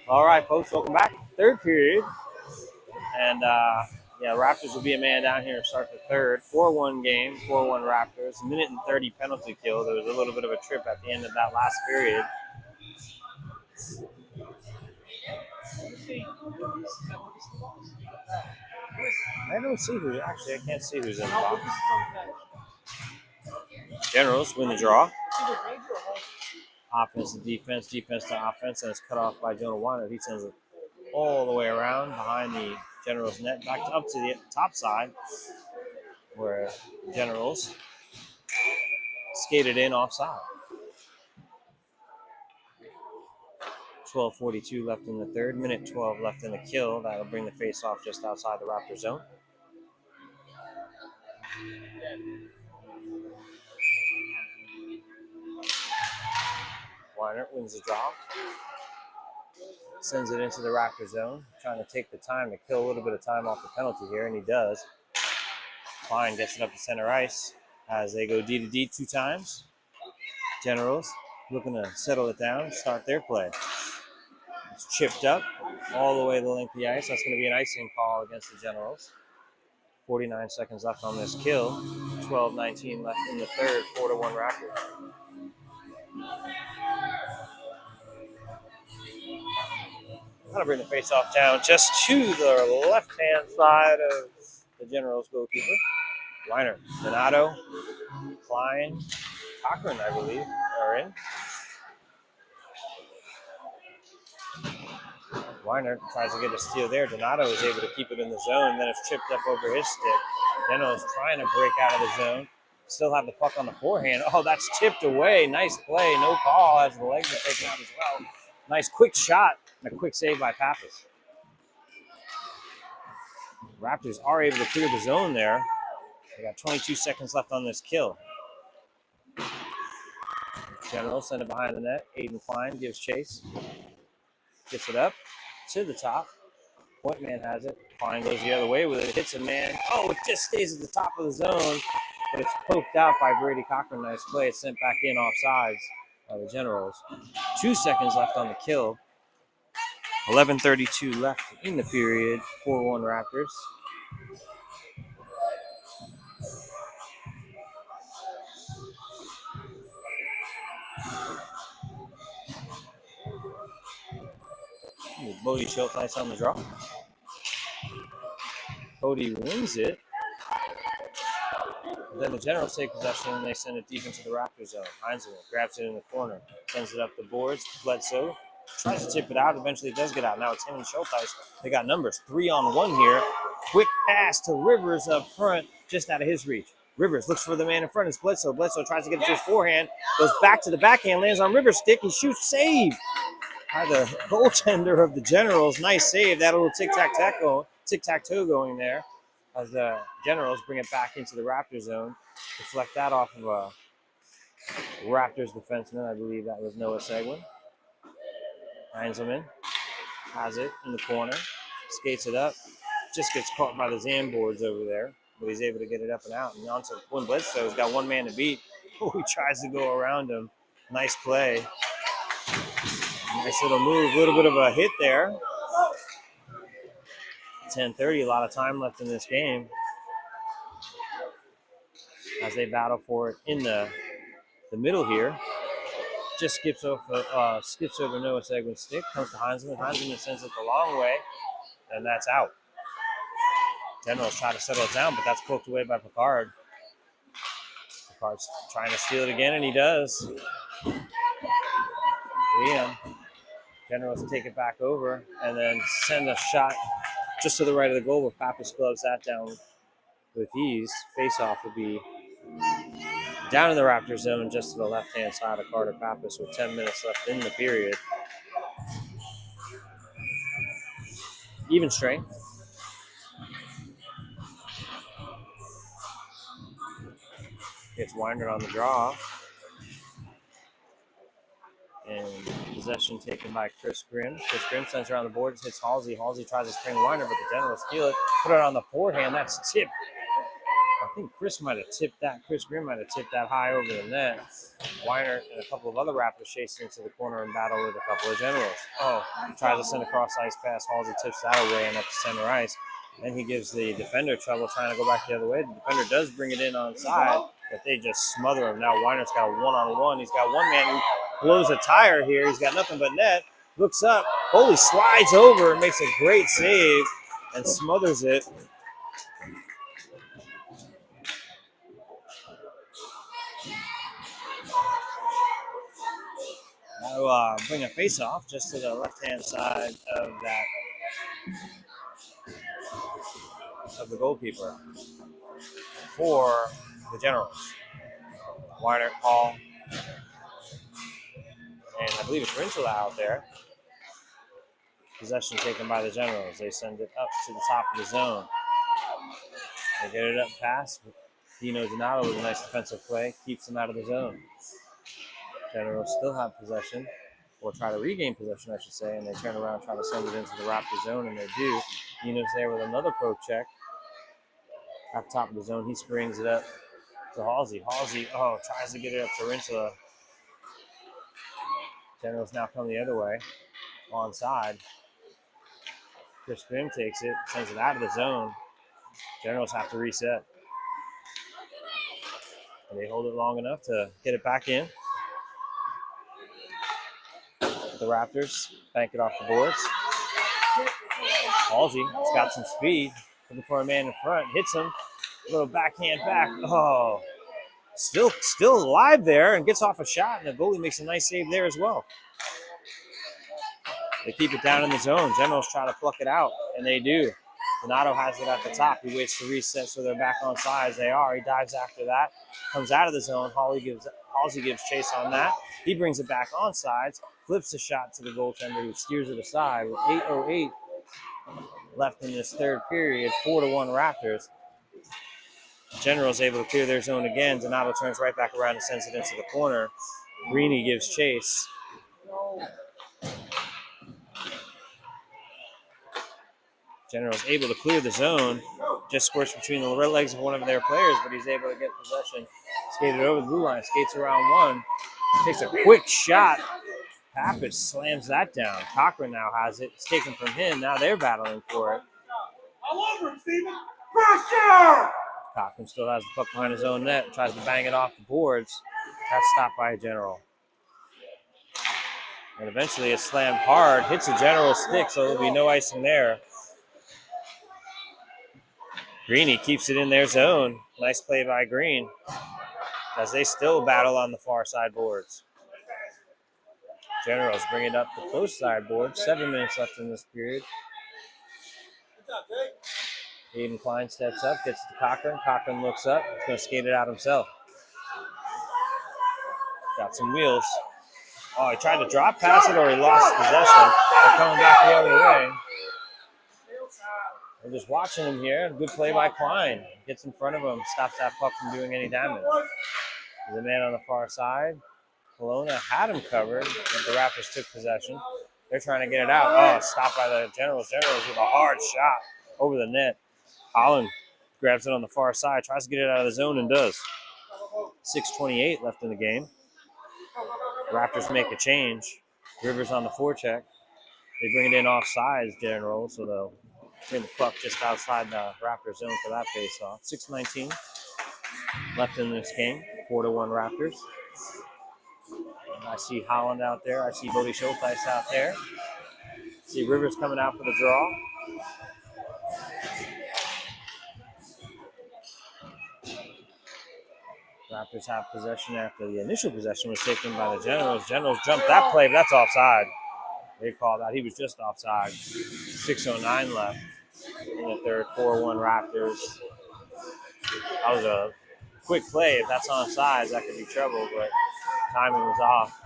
All right, folks, welcome back. Third period. And, yeah, Raptors will be a man down here to start the third. 4-1 game, 4-1 Raptors. A minute and 30 penalty kill. There was a little bit of a trip at the end of that last period. I don't see who. Actually, I can't see who's in the box. Generals win the draw. Offense to defense, defense to offense, and it's cut off by Jonah Weiner. He sends it all the way around behind the Generals net, back up to the top side, where Generals skated in offside. 12:42 left in the third, minute 12 left in the kill. That'll bring the face-off just outside the Raptor zone. Weiner wins the draw. Sends it into the Raptor zone, trying to take the time to kill a little bit of time off the penalty here, and he does. Klein gets it up to center ice as they go D to D 2 times. Generals looking to settle it down, start their play. It's chipped up all the way the length of the ice. That's going to be an icing call against the Generals. 49 seconds left on this kill. 12:19 left in the third. 4-1 Raptors. That'll bring the face-off down just to the left-hand side of the Generals goalkeeper. Weiner, Donato, Klein, Cochran, I believe, are in. Weiner tries to get a steal there. Donato is able to keep it in the zone, then it's chipped up over his stick. Generals trying to break out of the zone. Still have the puck on the forehand. Oh, that's tipped away. Nice play. No call as the legs are taken out as well. Nice quick shot and a quick save by Pappas. Raptors are able to clear the zone there. They got 22 seconds left on this kill. General send it behind the net. Aiden Klein gives chase. Gets it up to the top. Point man has it. Klein goes the other way with it. Hits a man. Oh, it just stays at the top of the zone. But it's poked out by Brady Cochran. Nice play. It's sent back in offsides by the Generals. 2 seconds left on the kill. 11:32 left in the period. 4-1 Raptors. Bodie Schultz nice on the draw. Bodie wins it. Then the Generals take possession and they send it deep into the Raptor zone. Heinzelman grabs it in the corner, sends it up the boards. Bledsoe tries to tip it out. Eventually it does get out. Now it's him and Schultz. They got numbers 3-on-1 here. Quick pass to Rivers up front, just out of his reach. Rivers looks for the man in front. It's Bledsoe. Bledsoe tries to get it to his forehand. Goes back to the backhand, lands on Rivers' stick. He shoots, save by the goaltender of the Generals. Nice save. That little tic-tac-toe going there as the Generals bring it back into the Raptor zone. Deflect that off of a Raptors defenseman. I believe that was Noah Seguin. Heinzelman has it in the corner. Skates it up. Just gets caught by the Zamboards over there. But he's able to get it up and out. And onto Quinn Bledsoe. He's got one man to beat. Oh, he tries to go around him. Nice play. Nice little move. A little bit of a hit there. 10:30, a lot of time left in this game as they battle for it in the middle here. Just skips over Noah Seguin's stick, comes to Heinzelman. Heinzelman sends it the long way, and that's out. Generals try to settle it down, but that's poked away by Picard. Picard's trying to steal it again, and he does. Liam. Generals take it back over and then send a shot just to the right of the goal, where Pappas gloves that down with ease. Face-off will be down in the Raptor zone, just to the left-hand side of Carter Pappas with 10 minutes left in the period. Even strength. Gets Weiner on the draw. And possession taken by Chris Grimm. Chris Grimm sends around the boards, hits Halsey. Halsey tries to spring Weiner, but the Generals steal it. Put it on the forehand. That's tipped think Chris might have tipped that. Chris Grimm might have tipped that high over the net. Weiner and a couple of other Raptors chasing into the corner and battle with a couple of Generals. Oh, tries to send a cross ice pass. Halsey tips that away and up to center ice. Then he gives the defender trouble trying to go back the other way. The defender does bring it in on side, but they just smother him. Now Weiner's got a one-on-one. He's got one man who blows a tire here. He's got nothing but net. Looks up. Foley slides over and makes a great save and smothers it. Now bring a face-off just to the left-hand side of that of the goalkeeper for the Generals. Weiner, Hall, and I believe it's Rintala out there. Possession taken by the Generals. They send it up to the top of the zone. They get it up past. Dino Donato with a nice defensive play. Keeps them out of the zone. Generals still have possession, or try to regain possession, I should say, and they turn around and try to send it into the Raptor zone, and they do. Dino's there with another poke check. At the top of the zone, he springs it up to Halsey. Halsey, tries to get it up to Rintala. Generals now come the other way, onside. Chris Grimm takes it, sends it out of the zone. Generals have to reset. And they hold it long enough to get it back in. The Raptors bank it off the boards. Halsey has got some speed, looking for a man in front, hits him. A little backhand back. Oh, still alive there and gets off a shot, and the goalie makes a nice save there as well. They keep it down in the zone. Generals try to pluck it out, and they do. Donato has it at the top. He waits to reset so they're back on sides. They are. He dives after that. Comes out of the zone. Halsey gives chase on that. He brings it back on sides. Flips the shot to the goaltender who steers it aside. With 8:08 left in this third period, 4-1 Raptors. Generals able to clear their zone again. Donato turns right back around and sends it into the corner. Greeny gives chase. Generals able to clear the zone. Just squirts between the legs of one of their players, but he's able to get possession. Skated over the blue line, skates around one. Takes a quick shot. Pappas slams that down. Cochran now has it. It's taken from him. Now they're battling for it. All over him, Steven. Cochran still has the puck behind his own net. Tries to bang it off the boards. That's stopped by a General. And eventually it's slammed hard. Hits a General stick, so there'll be no icing there. Greeny keeps it in their zone. Nice play by Green as they still battle on the far side boards. Generals bring it up the close side board. 7 minutes left in this period. Aiden Klein steps up, gets to Cochran. Cochran looks up. He's going to skate it out himself. Got some wheels. Oh, he tried to drop pass it, or he lost possession. They're coming back the other way. We're just watching him here. Good play by Klein. Gets in front of him, stops that puck from doing any damage. There's a man on the far side. Kelowna had him covered, but the Raptors took possession. They're trying to get it out. Oh, stopped by the Generals. Generals with a hard shot over the net. Holland grabs it on the far side, tries to get it out of the zone, and does. 6:28 left in the game. Raptors make a change. Rivers on the forecheck. They bring it in offsides, Generals, so they'll bring the puck just outside the Raptors zone for that face-off. 6:19 left in this game. 4-1 Raptors. I see Holland out there. I see Bodie Schulteis out there. I see Rivers coming out for the draw. Raptors have possession after the initial possession was taken by the Generals. Generals jumped that play, but that's offside. They called out. He was just offside. 6:09 left in the third. 4-1 Raptors. That was a quick play. If that's onside, that could be trouble, but timing was off.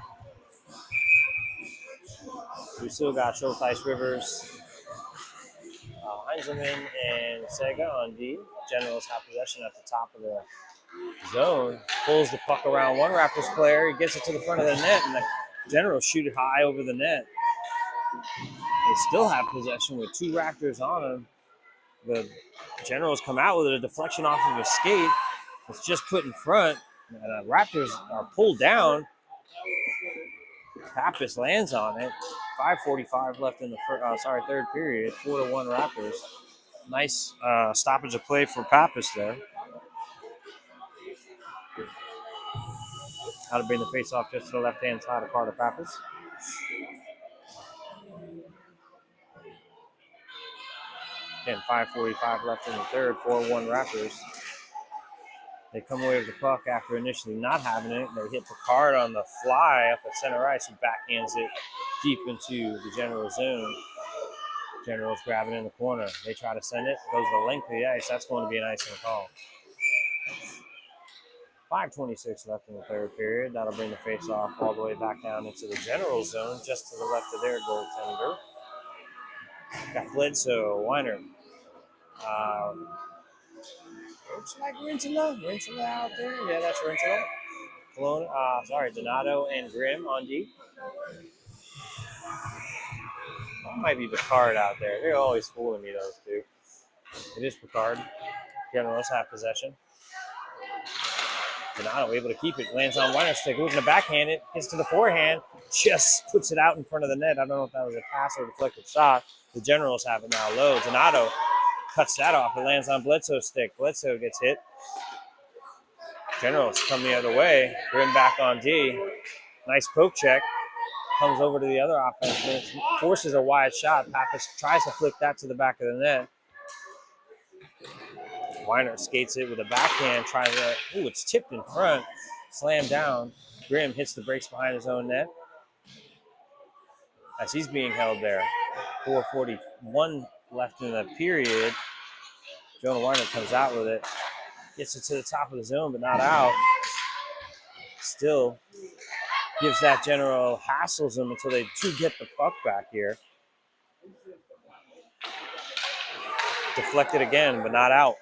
We still got Schulteis, Rivers, Heinzelman, and Sega on D. Generals have possession at the top of the zone. Pulls the puck around one Raptors player. He gets it to the front of the net, and the Generals shoot it high over the net. They still have possession with 2 Raptors on them. The Generals come out with a deflection off of a skate. It's just put in front. And the Raptors are pulled down. Pappas lands on it. 5:45 left in the third period. 4-1 Raptors. Nice stoppage of play for Pappas there. How to bring the face off just to the left-hand side of Carter Pappas. Again, 5:45 left in the third. 4-1 Raptors. They come away with the puck after initially not having it. They hit Picard on the fly up at center ice and backhands it deep into the General zone. Generals grab it in the corner. They try to send it. It goes the length of the ice. That's going to be an icing call. 5:26 left in the third period. That'll bring the face-off all the way back down into the General zone, just to the left of their goaltender. Got Bledsoe, Weiner. Looks like Rintala out there. Yeah, that's Rintala. Donato and Grimm on D. That might be Picard out there. They're always fooling me, those two. It is Picard. Generals have possession. Donato able to keep it. Lands on Weiner's stick. Looking to backhand it. Gets to the forehand. Just puts it out in front of the net. I don't know if that was a pass or a deflected shot. The Generals have it now low. Donato cuts that off. It lands on Bledsoe's stick. Bledsoe gets hit. Generals come the other way. Grimm back on D. Nice poke check. Comes over to the other offense. Forces a wide shot. Pappas tries to flick that to the back of the net. Weiner skates it with a backhand. It's tipped in front. Slammed down. Grimm hits the brakes behind his own net. As he's being held there. 4:41 left in the period. Jonah Weiner comes out with it. Gets it to the top of the zone, but not out. Still gives that General, hassles them until they do get the puck back here. Deflected again, but not out.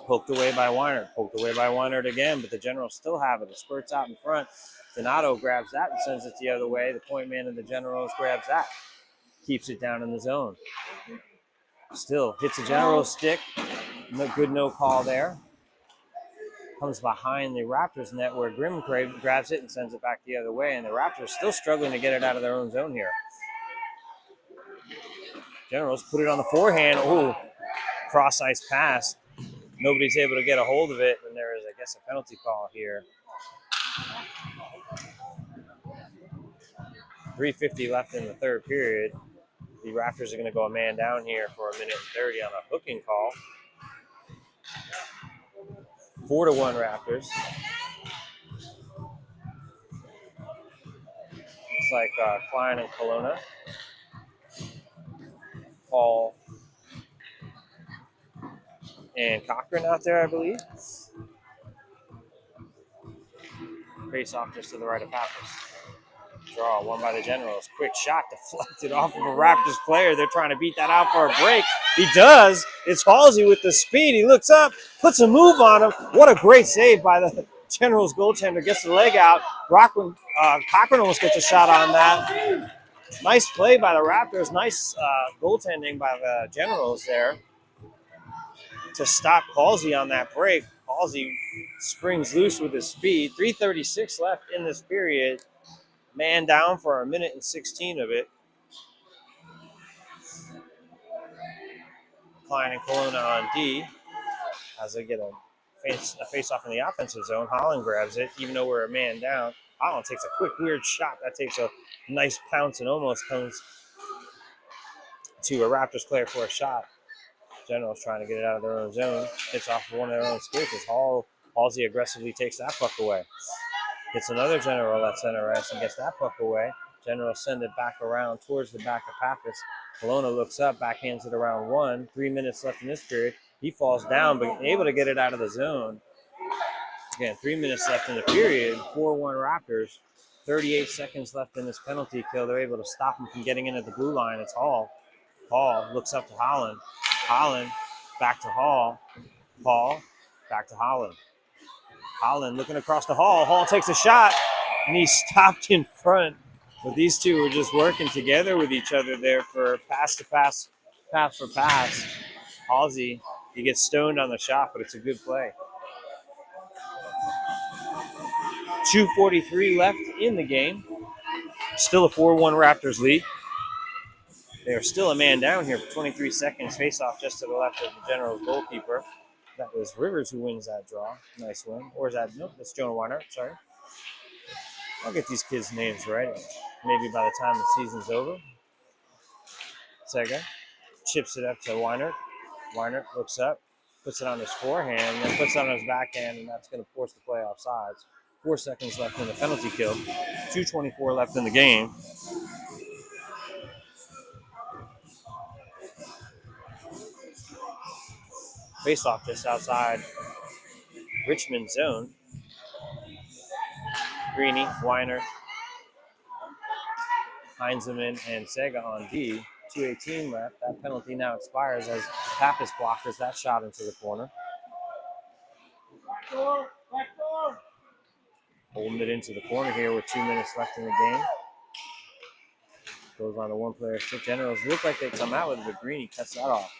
Poked away by Weiner. Poked away by Weiner again, but the Generals still have it. It spurts out in front. Donato grabs that and sends it the other way. The point man of the Generals grabs that. Keeps it down in the zone. Still hits the General's stick. No call there. Comes behind the Raptors net where Grimm grabs it and sends it back the other way. And the Raptors still struggling to get it out of their own zone here. Generals put it on the forehand. Ooh, cross ice pass. Nobody's able to get a hold of it. And there is, I guess, a penalty call here. 3:50 left in the third period. The Raptors are going to go a man down here for 1:30 on a hooking call. 4-1 Raptors. Looks like Klein and Kelowna. Paul and Cochran out there, I believe. Face off just to the right of Pappas. Draw, won by the Generals. Quick shot deflected off of a Raptors player. They're trying to beat that out for a break. He does. It's Halsey with the speed. He looks up, puts a move on him. What a great save by the Generals goaltender. Gets the leg out. Cochran almost gets a shot on that. Nice play by the Raptors. Nice goaltending by the Generals there to stop Halsey on that break. Halsey springs loose with his speed. 3:36 left in this period. Man down for 1:16 of it. Klein and Kelowna on D as they get a face-off in the offensive zone. Holland grabs it, even though we're a man down. Holland takes a quick, weird shot. That takes a nice pounce and almost comes to a Raptors player for a shot. Generals trying to get it out of their own zone. Hits off of one of their own skates as Halsey aggressively takes that puck away. Hits another General at center ice and gets that puck away. Generals send it back around towards the back of Pappas. Kelowna looks up, backhands it around 1. 3 minutes left in this period. He falls down, but able to get it out of the zone. Again, 3 minutes left in the period. 4-1 Raptors. 38 seconds left in this penalty kill. They're able to stop him from getting into the blue line. It's Hall. Hall looks up to Holland. Holland back to Hall. Hall back to Holland. Holland looking across the Hall. Hall takes a shot, and he's stopped in front. But these two were just working together with each other there for pass-to-pass pass for pass. Halsey, he gets stoned on the shot, but it's a good play. 2:43 left in the game. Still a 4-1 Raptors lead. They are still a man down here for 23 seconds. Face off just to the left of the Generals goalkeeper. That was Rivers who wins that draw. Nice win. Or is that, nope, that's Jonah Weiner. Sorry. I'll get these kids' names right. Maybe by the time the season's over. Sega chips it up to Weiner. Weiner looks up, puts it on his forehand, then puts it on his backhand, and that's going to force the play off sides. 4 seconds left in the penalty kill. 2:24 left in the game. Face off just outside Richmond zone. Greeny, Weiner, Heinzeman, and Sega on D. 2:18 left. That penalty now expires as Pappas blockers that shot into the corner. Back door. Holding it into the corner here with 2 minutes left in the game. Goes on to one player stick. Generals look like they come out with it, but Greeny cuts that off.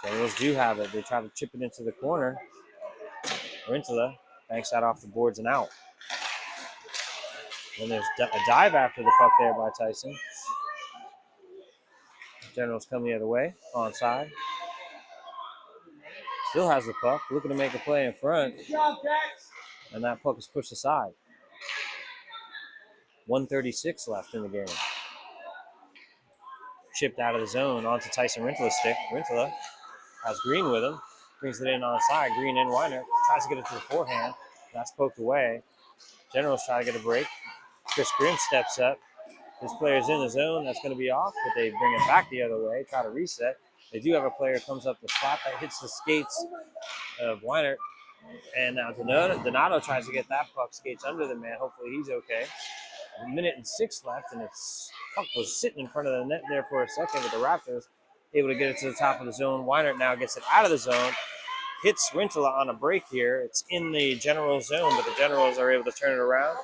Generals do have it. They try to chip it into the corner. Rintala banks that off the boards and out. Then there's a dive after the puck there by Tyson. Generals come the other way, onside. Still has the puck, looking to make a play in front. And that puck is pushed aside. 1:36 left in the game. Chipped out of the zone onto Tyson Rintala's stick. Rintala has Green with him. Brings it in onside. Green and Weiner. Tries to get it to the forehand. That's poked away. Generals try to get a break. Chris Grimm steps up. His player's in the zone. That's going to be off, but they bring it back the other way. Try to reset. They do have a player comes up the spot that hits the skates of Weiner. And now Donato tries to get that puck. Skates under the man. Hopefully he's okay. 1:06 left, and its puck was sitting in front of the net there for a second, but the Raptors able to get it to the top of the zone. Weiner now gets it out of the zone. Hits Rintala on a break here. It's in the General zone, but the Generals are able to turn it around.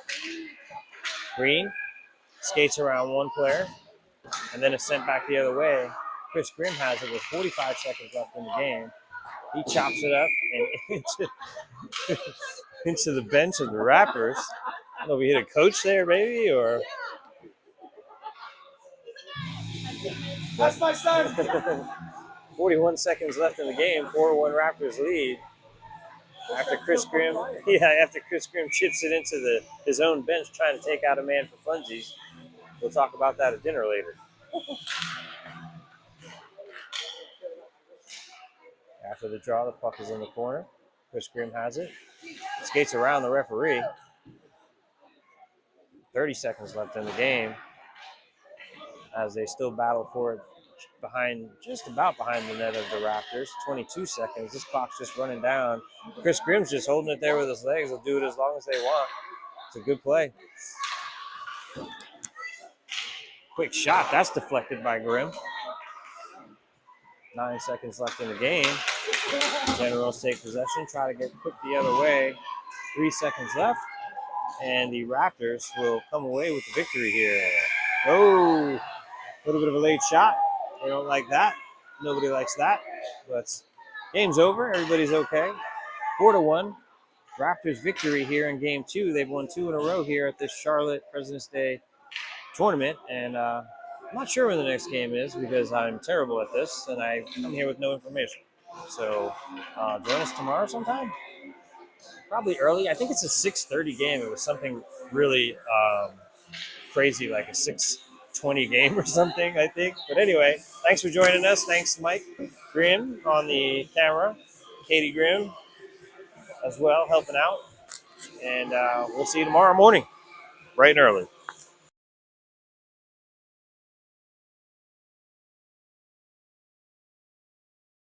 Green skates around one player, and then it's sent back the other way. Chris Grimm has it with 45 seconds left in the game. He chops it up and into the bench of the Raptors. I don't know if we hit a coach there, maybe, or... That's my son. 41 seconds left in the game. 4-1 Raptors lead. After Chris Grimm chips it into his own bench, trying to take out a man for funsies. We'll talk about that at dinner later. After the draw, the puck is in the corner. Chris Grimm has it. Skates around the referee. 30 seconds left in the game as they still battle for it just about behind the net of the Raptors. 22 seconds. This clock's just running down. Chris Grimm's just holding it there with his legs. They'll do it as long as they want. It's a good play. Quick shot. That's deflected by Grimm. 9 seconds left in the game. Generals take possession. Try to get quick the other way. 3 seconds left. And the Raptors will come away with the victory here. Oh, a little bit of a late shot. They don't like that. Nobody likes that. But game's over. Everybody's okay. 4-1. Raptors victory here in game 2. They've won 2 in a row here at this Charlotte President's Day tournament. And I'm not sure when the next game is because I'm terrible at this and I come here with no information. So join us tomorrow sometime. Probably early. I think it's a 6:30 game. It was something really crazy, like a 6:20 game or something, I think. But anyway, thanks for joining us. Thanks to Mike Grimm on the camera, Katie Grimm as well, helping out. And we'll see you tomorrow morning, bright and early.